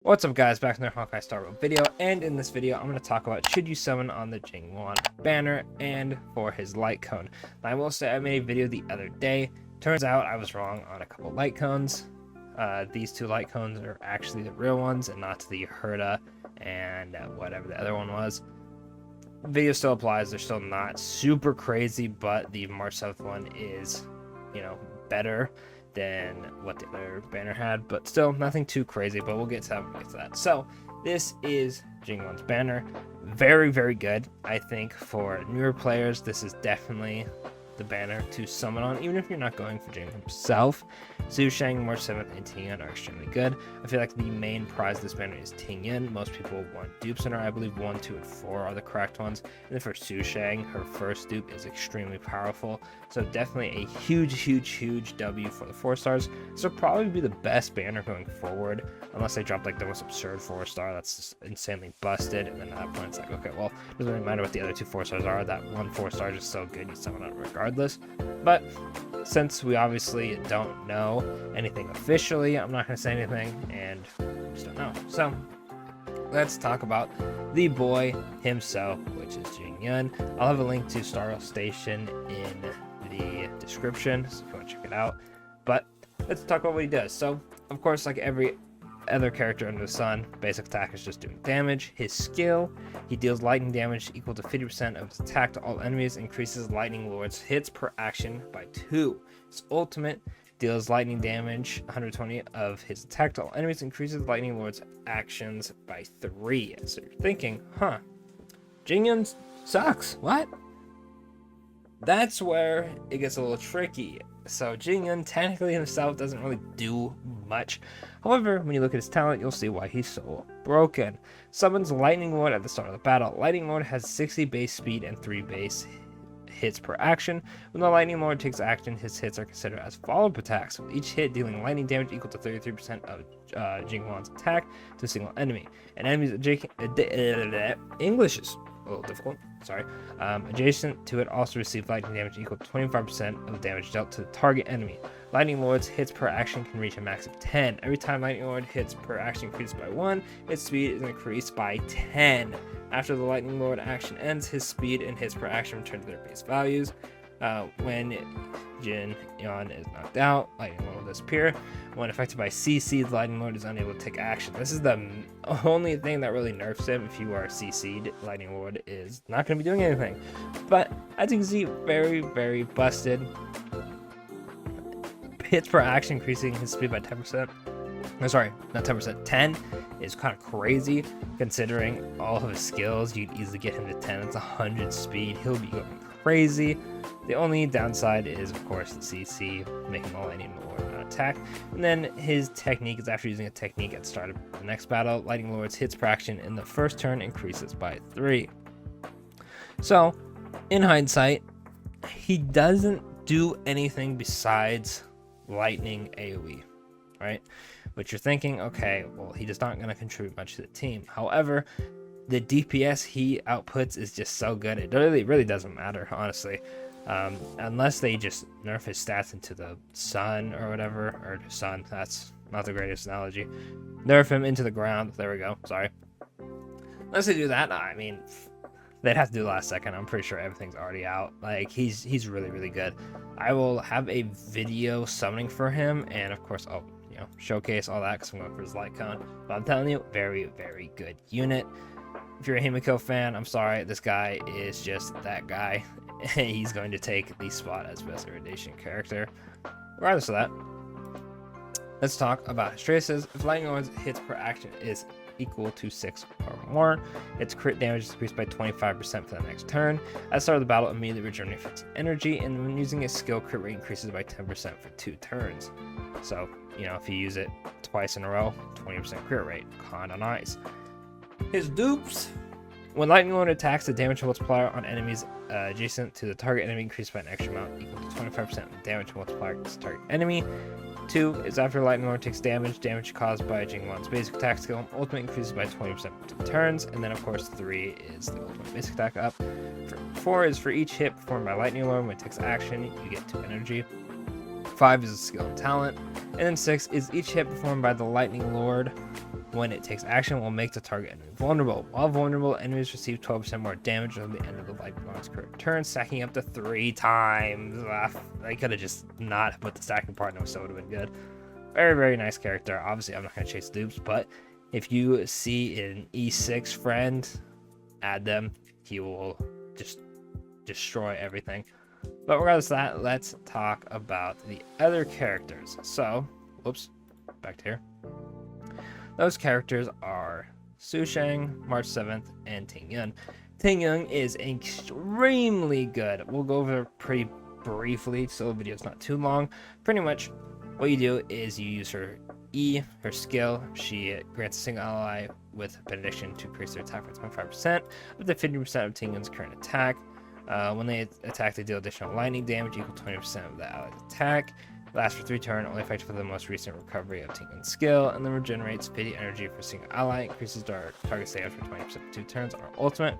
What's up guys, back in their Honkai Star Road video, and in this video I'm going to talk about should you summon on the Jing Yuan banner and for his light cone. Now, I will say I made a video the other day. Turns out I was wrong on a couple light cones. These two light cones are actually the real ones and not the Herda and whatever the other one was. The video still applies, they're still not super crazy, but the March 7th one is, better than what the other banner had, but still nothing too crazy, but we'll get to that. So this is Jing Yuan's banner. Very, very good. I think for newer players, this is definitely the banner to summon on, even if you're not going for Jing himself. Su Shang, March 7th, and Jing Yun are extremely good. I feel like the main prize of this banner is Jing Yun. Most people want dupes in her. I believe 1, 2, and 4 are the correct ones. And then for Su Shang, her first dupe is extremely powerful. So definitely a huge W for the 4 stars. This will probably be the best banner going forward, unless they drop like the most absurd 4-star that's just insanely busted. And then at that point, it's like, okay, well, it doesn't really matter what the other 2 4-stars are. That 1 4-star is just so good, you summon it regardless. But since we obviously don't know anything officially, I'm not going to say anything, and just don't know. So let's talk about the boy himself, which is Jing Yun. I'll have a link to Star Rail Station in the description, so if you want to check it out. But let's talk about what he does. So, of course, like every other character under the sun, basic attack is just doing damage. His skill, he deals lightning damage equal to 50% of his attack to all enemies, increases lightning lord's hits per action by 2. His ultimate deals lightning damage 120 of his attack to all enemies, increases lightning lord's actions by 3. So you're thinking, Jing Yun sucks. What? That's where it gets a little tricky. So Jing Yun technically himself doesn't really do much. However, when you look at his talent, you'll see why he's so broken. Summons Lightning Lord at the start of the battle. Lightning Lord has 60 base speed and 3 base hits per action. When the Lightning Lord takes action, his hits are considered as follow-up attacks, with each hit dealing lightning damage equal to 33% of Jing Yuan's attack to a single enemy. And enemies English is a little difficult, sorry. Adjacent to it also receive lightning damage equal to 25% of the damage dealt to the target enemy. Lightning Lord's hits per action can reach a max of 10. Every time Lightning Lord hits per action increases by 1, its speed is increased by 10. After the Lightning Lord action ends, his speed and hits per action return to their base values. When Jin Yun is knocked out, Lightning Lord will disappear. When affected by CC, the Lightning Lord is unable to take action. This is the only thing that really nerfs him. If you are CC'd, Lightning Lord is not going to be doing anything. But as you can see, very, very busted. Hits per action increasing his speed by 10%. Oh, sorry, not 10%, 10 is kind of crazy considering all of his skills. You'd easily get him to 10. It's 100 speed. He'll be going crazy. The only downside is, of course, the CC, making the Lightning Lord not attack. And then his technique is after using a technique at the start of the next battle, Lightning Lord's hits per action in the first turn increases by 3. So, in hindsight, he doesn't do anything besides lightning AoE, right? But you're thinking, okay, well, he is not going to contribute much to the team. However, the DPS he outputs is just so good. It really doesn't matter, honestly. Unless they just nerf his stats into the sun or whatever, or sun, that's not the greatest analogy. Nerf him into the ground. There we go. Sorry. Unless they do that, I mean, they'd have to do the last second. I'm pretty sure everything's already out. Like, he's really good. I will have a video summoning for him, and of course I'll showcase all that because I'm going for his light cone. But I'm telling you, very good unit. If you're a Himiko fan, I'm sorry, this guy is just that guy. He's going to take the spot as best irradiation character. Regardless of that, let's talk about his traces. If Lightning Lord's hits per action is equal to 6 or more, its crit damage is increased by 25% for the next turn. At the start of the battle, immediately regenerates 15 energy, and when using a skill, crit rate increases by 10% for 2 turns. So, if you use it twice in a row, 20% crit rate. Kinda nice. His dupes. When Lightning Lord attacks, the damage multiplier on enemies adjacent to the target enemy increases by an extra amount equal to 25% of the damage multiplier to the target enemy. 2 is after Lightning Lord takes damage caused by Jing Yuan's basic attack skill. Ultimate increases by 20% for 2 turns. And then, of course, 3 is the ultimate basic attack up. 4 is for each hit performed by Lightning Lord. When it takes action, you get 2 energy. 5 is a skill and talent. And then 6 is each hit performed by the Lightning Lord when it takes action will make the target enemy vulnerable. While vulnerable, enemies receive 12% more damage until the end of the Lightborn's current turn, stacking up to 3 times. I could have just not put the stacking part, no, so it would have been good. Very, very nice character. Obviously, I'm not going to chase dupes, but if you see an E6 friend, add them. He will just destroy everything. But regardless of that, let's talk about the other characters. So, whoops, back to here. Those characters are Su Shang, March 7th, and Jing Yuan. Jing Yuan is extremely good. We'll go over pretty briefly, so the video's not too long. Pretty much, what you do is you use her E, her skill. She grants a single ally with benediction to increase their attack by 25%, up to 50% of Jing Yuan's current attack. When they attack, they deal additional lightning damage equal to 20% of the ally's attack. Lasts for 3 turns, only effective for the most recent recovery of Jing Yun's skill, and then regenerates 50 energy for a single ally. Increases target save for 20% for 2 turns on her ultimate.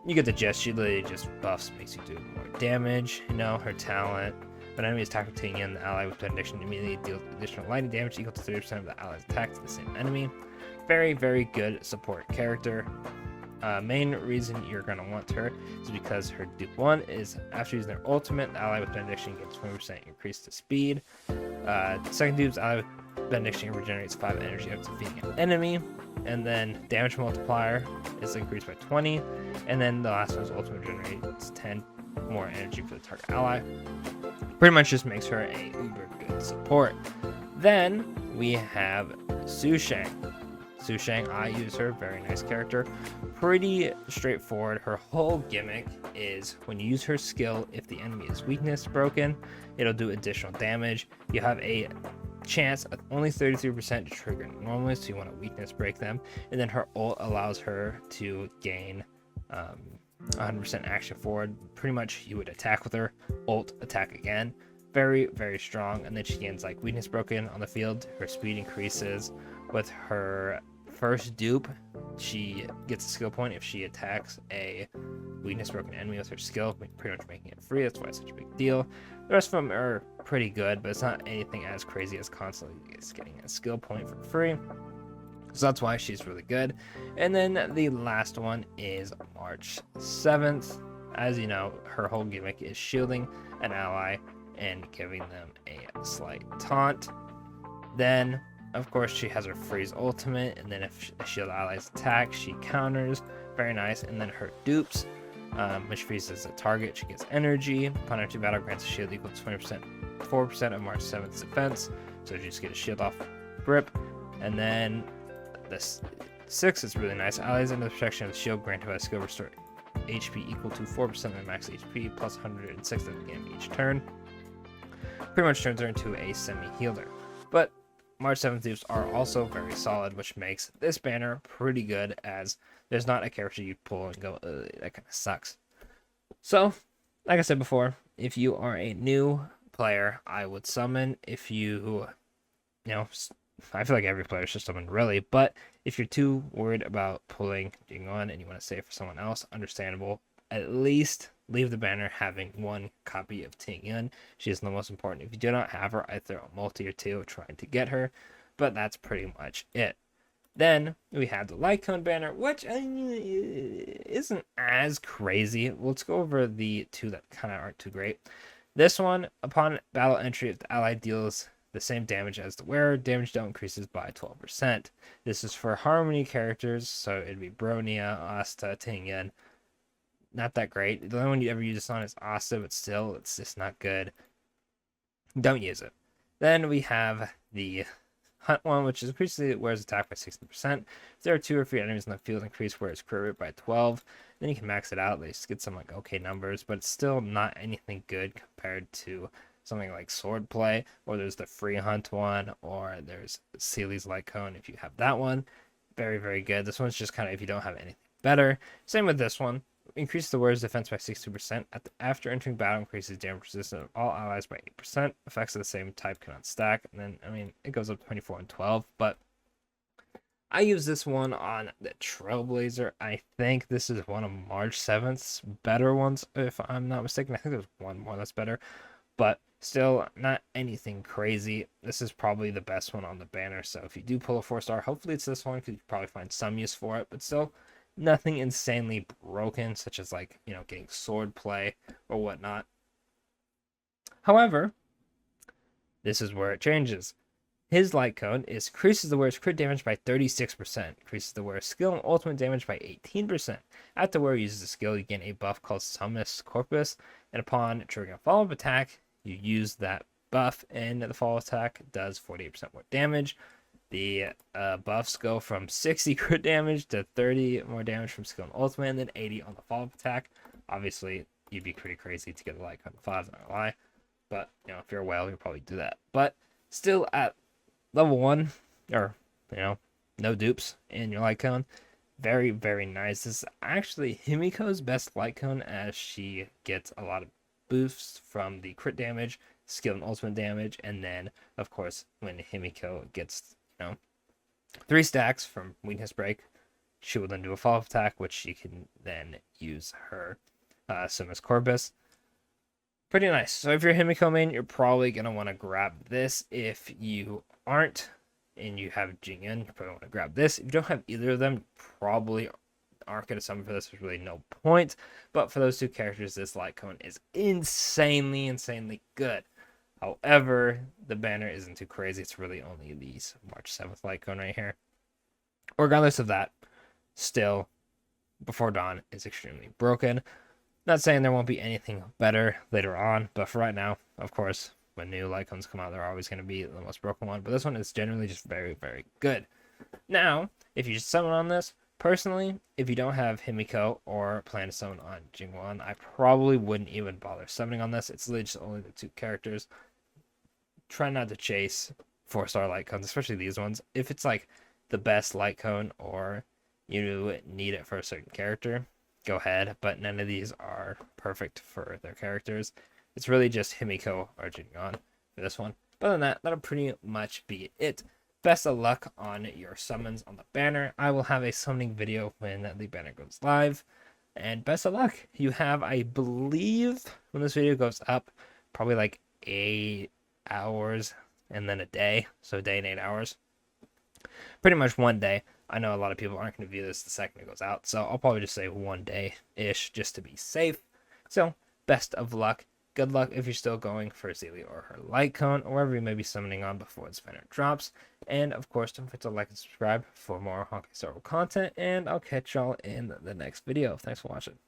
You get the gist. She literally just buffs, makes you do more damage. You know, her talent. When enemies attack with Jing Yun, the ally with benediction immediately deals additional lightning damage equal to 30% of the ally's attack to the same enemy. Very, very good support character. Main reason you're going to want her is because her dupe 1 is after using their ultimate, the ally with benediction gets 20% increase to speed. Second dupe's ally with benediction regenerates 5 energy up to defeating an enemy, and then damage multiplier is increased by 20, and then the last one's ultimate generates 10 more energy for the target ally. Pretty much just makes her a uber good support. Then we have Su Shang. Su Shang, I use her, very nice character. Pretty straightforward. Her whole gimmick is when you use her skill, if the enemy is weakness broken, it'll do additional damage. You have a chance of only 33% to trigger normally, so you want to weakness break them. And then her ult allows her to gain 100% action forward. Pretty much you would attack with her, ult, attack again. Very, very strong. And then she gains like weakness broken on the field. Her speed increases. With her first dupe, she gets a skill point if she attacks a weakness broken enemy with her skill, pretty much making it free. That's why it's such a big deal. The rest of them are pretty good, but it's not anything as crazy as constantly getting a skill point for free. So that's why she's really good. And then the last one is March 7th. As you know, her whole gimmick is shielding an ally and giving them a slight taunt. Then of course, she has her freeze ultimate, and then if a shield allies attack, she counters. Very nice. And then her dupes, when she freezes a target, she gets energy. Upon entry battle, grants a shield equal to 4% of March 7th's defense. So you just get a shield off grip. And then this 6 is really nice. Allies under the protection of the shield granted by the skill restore HP equal to 4% of their max HP plus 106 at the beginning of each turn. Pretty much turns her into a semi-healer. But March 7th dupes are also very solid, which makes this banner pretty good, as there's not a character you pull and go, that kind of sucks. So, like I said before, if you are a new player, I would summon. If you know, I feel like every player should summon really, but if you're too worried about pulling Jing Yuan and you want to save for someone else, understandable. At least leave the banner having 1 copy of Jing Yun. She is the most important. If you do not have her, I throw a multi or 2 trying to get her, but that's pretty much it. Then we have the light cone banner, which isn't as crazy. Let's go over the 2 that kind of aren't too great. This one, upon battle entry, if the ally deals the same damage as the wearer, damage dealt increases by 12%. This is for harmony characters, so it'd be Bronia, Asta, Jing Yun. Not that great. The only one you ever use this on is Asta, but still, it's just not good. Don't use it. Then we have the Hunt one, which is increases wearer's attack by 60%. If there are 2 or 3 enemies in the field, increase wearer's crit rate by 12. Then you can max it out. They just get some like okay numbers, but it's still not anything good compared to something like Swordplay, or there's the free Hunt one, or there's Seely's Light Cone if you have that one. Very, very good. This one's just kind of if you don't have anything better. Same with this one. Increases the wearer's defense by 62%. After entering battle, increases damage resistance of all allies by 8%. Effects of the same type cannot stack. And then, I mean, it goes up to 24 and 12. But I use this one on the Trailblazer. I think this is one of March 7th's better ones, if I'm not mistaken. I think there's one more that's better. But Still, not anything crazy. This is probably the best one on the banner. So if you do pull a 4-star, hopefully it's this one because you probably find some use for it. But still, nothing insanely broken, such as like, getting sword play or whatnot. However, this is where it changes. His light cone is increases the wearer's crit damage by 36%, increases the wearer's skill and ultimate damage by 18%. After the wearer uses the skill, you gain a buff called Summus Corpus, and upon triggering a follow-up attack, you use that buff, and the follow-up attack does 48% more damage. The buffs go from 60 crit damage to 30 more damage from skill and ultimate, and then 80 on the follow-up attack. Obviously, you'd be pretty crazy to get the light cone 5, not gonna lie. But, if you're a whale, you'll probably do that. But still at level 1, or, no dupes in your light cone. Very, very nice. This is actually Himiko's best light cone, as she gets a lot of boosts from the crit damage, skill and ultimate damage, and then, of course, when Himiko gets, 3 stacks from weakness break, she will then do a follow-up attack, which she can then use her Summus Corpus. Pretty nice. So if you're Himiko main, you're probably going to want to grab this. If you aren't, and you have Jing Yun, you probably want to grab this. If you don't have either of them, you probably aren't going to summon for this. There's really no point. But for those two characters, this light cone is insanely, insanely good. However, the banner isn't too crazy. It's really only the March 7th light cone right here. Regardless of that, still, Before Dawn is extremely broken. Not saying there won't be anything better later on, but for right now, of course, when new light cones come out, they're always going to be the most broken one. But this one is generally just very, very good. Now, if you summon on this, personally, if you don't have Himiko or plan to summon on Jing Yuan, I probably wouldn't even bother summoning on this. It's literally just only the 2 characters. Try not to chase 4-star light cones, especially these ones. If it's like the best light cone or you need it for a certain character, go ahead, but none of these are perfect for their characters. It's really just Himiko or Jin Yun for this one. But other than that, that'll pretty much be it. Best of luck on your summons on the banner. I will have a summoning video when the banner goes live. And best of luck. You have, I believe, when this video goes up, probably like 8 hours and then a day. So a day and 8 hours. Pretty much one day. I know a lot of people aren't going to view this the second it goes out, so I'll probably just say 1 day-ish just to be safe. So, best of luck. Good luck if you're still going for Zelia or her light cone, or wherever you may be summoning on before this banner drops. And, of course, don't forget to like and subscribe for more Honkai Star Wars content, and I'll catch y'all in the next video. Thanks for watching.